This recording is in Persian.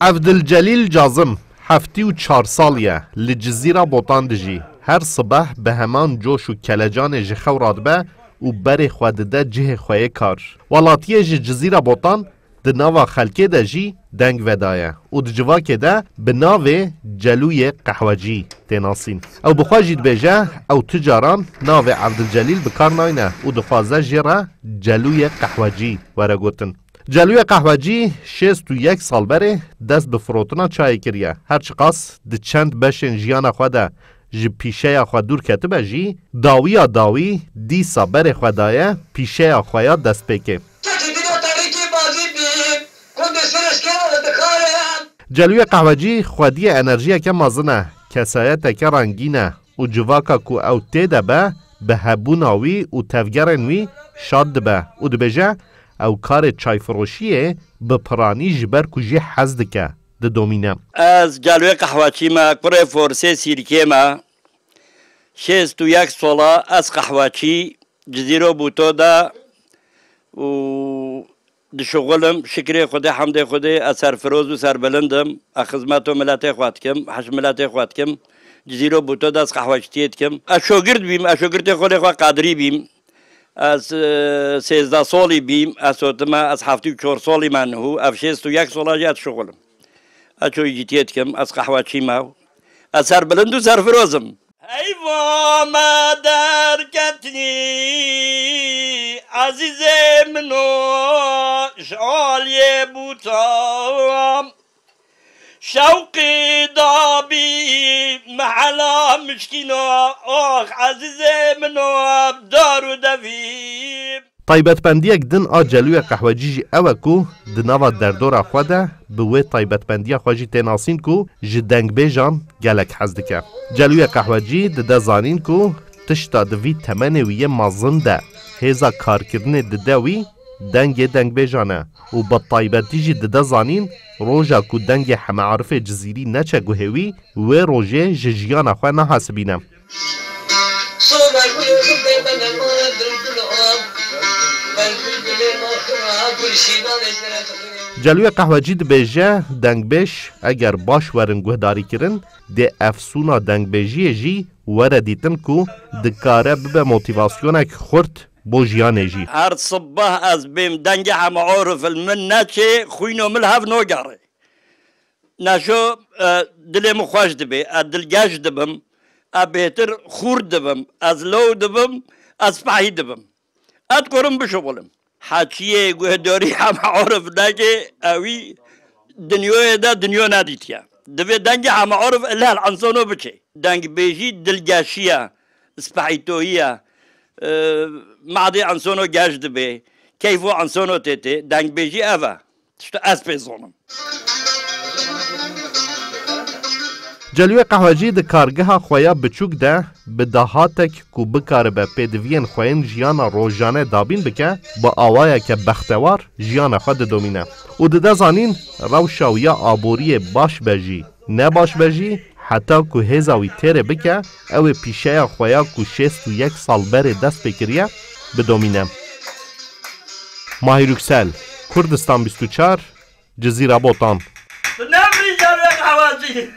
عبدالجلیل جازم 74 سالیه لجزیره بوتان دجی هر صبح به همان جوش و کلجان جی خوراد به و بری خودده جه خواه کار ولاتیه جی جزیره بوتان ده ناوا خلکه ده جی دنگ ودایه و ده جواکه ده به ناو جلوی قهوجی تناسین او بخواجید بیجه او تجاران ناو عبدالجلیل بکار ناینه و دخوازه جیره جلوی قهوجی وره گوتن جلوی قهوجی 61 سال بره دست به فروتنا چای کریه هرچی قاس ده چند بشن جیان خوده جی پیشه خود دور کتبه جی داوی دیسا بره خودایه پیشه خویا دست بکه جلوی قهوجی خودی انرژی که مازنه کسایت که رنگینه و جواکا کو او تیده به هبوناوی و تفگرنوی شاد به و دبجه او کار چای فروشیه به پرانی جبر کجی حزد که ده دومینه از جلوی قهوچی ما کره فورسه سیرکه ما 61 ساله از قهوچی جزیره بوتو ده و دشغلم شکر خدا حمد خدا از سرفروز و سربلندم خدمت و ملت خوات کم حش ملت خوات کم جزیره بوتو ده از قهوچیت کم از شاگرد خود قادری بیم از 13 سالی بیم از صوتما از 74 سالی من هو از 61 ساله جات شغلم از چوی جیتیت کم از قهوچی ما از سربلند و سرفروزم ای وام در کتنی عزیز منو شالی بوتام شوقی دابی محلا مشکینا آخ عزیز منو دار و دویم طایبت بندیک دن آ جلوی قهوجی جی اوه کو دناوا در دور خوده بوی طایبت بندی خواجی تناسین کو جی دنگ بیجان گلک حزد که جلوی قهوجی ده زانین کو تشتا دوی تمنوی مازن ده هزا کارکرن ده وی دنگ بیجانه و با طایبتی جی ده زانین روژا کو دنگ همه عرف جزیری نچه گوهوی و روژه جیان خواه نحاسبینه جلوی قهوجی ده بیجه دنگ بیش اگر باش ورن گوهداری کرن ده افسونا دنگ بیجی جی وره دیتن کو ده کاره ببه موتیواسیونک خورد بو جیانه جی هر صبح از بیم دنگ همه عارف المن نچه خوینو ملحف نوگاره نشو دلم خوش دبه دلگش دبم بهتر خورد دبم از لو دبم از پهی دبم کرم بشغلم حاچیه گوهداری همه عارف نگه اوی دنیای ده دنیا ندیتیه دوی دنگ همه عارف الله الانسانو بچه دنگ بیجی دلگشیه سپحیتویه معدی انسانو گشت به کیفو انسانو تیته دنگ بیجی اوه تشتا از پیزونم جلوی قهوجی ده کارگه خویا بچوک ده به دهاتک کو بکاره به پیدوین خوین جیانا روژانه دابین بکه با آوائه که بختوار جیانا خود دومینه و ده زانین روشا و یا آبوری باش بجی نه باش بجی حتی که هزاوی تیره بکه او پیشه خویا که 61 سال بره دست بکریه بدومینه ماهی رکسل کردستان 24 جزیره بوتان نمری جلوی قهوجی